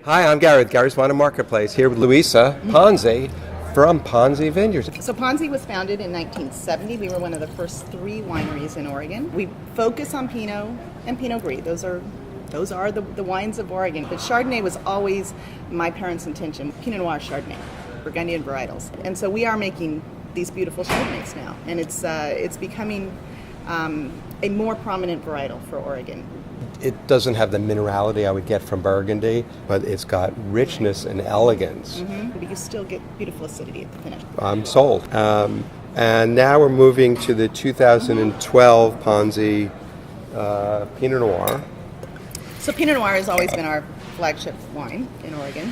Hi, I'm Gary with Gary's Wine and Marketplace, here with Luisa Ponzi from Ponzi Vineyards. So Ponzi was founded in 1970. We were one of the first 3 wineries in Oregon. We focus on Pinot and Pinot Gris. Those are the wines of Oregon. But Chardonnay was always my parents' intention. Pinot Noir Chardonnay, Burgundian varietals. And so we are making these beautiful Chardonnays now. And it's becoming a more prominent varietal for Oregon. It doesn't have the minerality I would get from Burgundy, but it's got richness and elegance. But you still get beautiful acidity at the finish. I'm sold. And now we're moving to the 2012 Ponzi Pinot Noir. So Pinot Noir has always been our flagship wine in Oregon.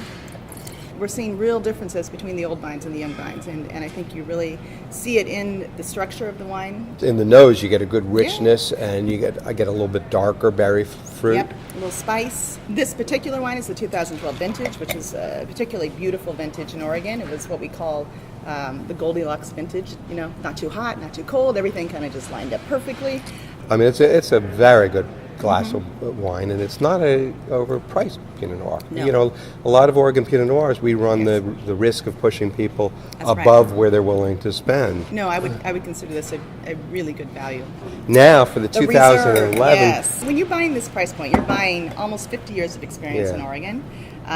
We're seeing real differences between the old vines and the young vines, and I think you really see it in the structure of the wine. In the nose, you get a good richness, and I get a little bit darker berry fruit. Yep, a little spice. This particular wine is the 2012 vintage, which is a particularly beautiful vintage in Oregon. It was what we call the Goldilocks vintage. You know, not too hot, not too cold. Everything kind of just lined up perfectly. I mean, it's a very good glass of wine, and it's not a overpriced Pinot Noir. No. You know, a lot of Oregon Pinot Noirs, we run the risk of pushing people That's above right. where they're willing to spend. No, I would consider this a really good value. Now for the The 2011, reserve, yes. When you're buying this price point, you're buying almost 50 years of experience in Oregon.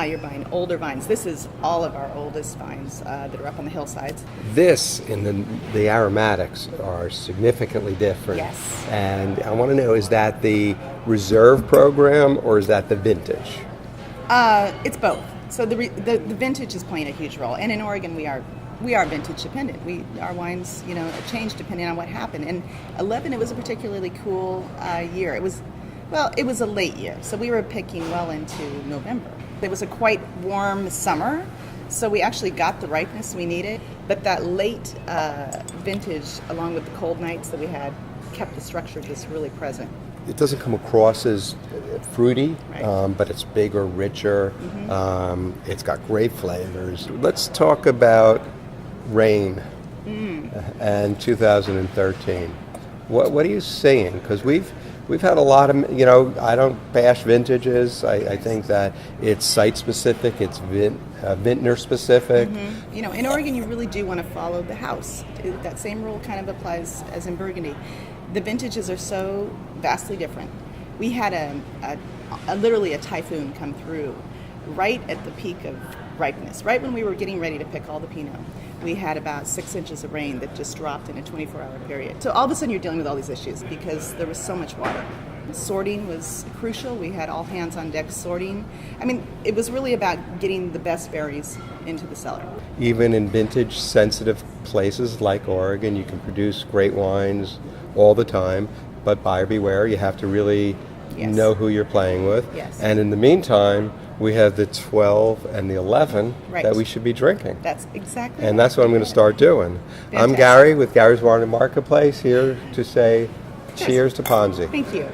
You're buying older vines. This is all of our oldest vines that are up on the hillsides. this and the aromatics are significantly different. Yes. And I want to know, is that the reserve program or is that the vintage? It's both. So the vintage is playing a huge role, and in Oregon we are vintage dependent. Our wines, change depending on what happened. And 11, it was a particularly cool year. It was a late year, so we were picking well into November. It was a quite warm summer, so we actually got the ripeness we needed. But that late vintage, along with the cold nights that we had, kept the structure just really present. It doesn't come across as fruity, Right. but it's bigger, richer. It's got great flavors. Let's talk about Rain and 2013. What are you seeing? Because we've had a lot of, I don't bash vintages. I think that it's site specific, it's vintner specific. In Oregon, you really do want to follow the house. That same rule kind of applies as in Burgundy. The vintages are so vastly different. We had literally a typhoon come through right at the peak of ripeness, right when we were getting ready to pick all the Pinot. We had about 6 inches of rain that just dropped in a 24-hour period. So all of a sudden you're dealing with all these issues because there was so much water. Sorting was crucial. We had all hands on deck sorting. I mean, it was really about getting the best berries into the cellar. Even in vintage sensitive places like Oregon, you can produce great wines all the time, but buyer beware. You have to really know who you're playing with. Yes. And in the meantime, we have the 12 and the 11 that we should be drinking. That's exactly And that's what I'm going to start doing. I'm Fantastic. Gary with Gary's Wine and Marketplace, here to say cheers to Ponzi. Thank you.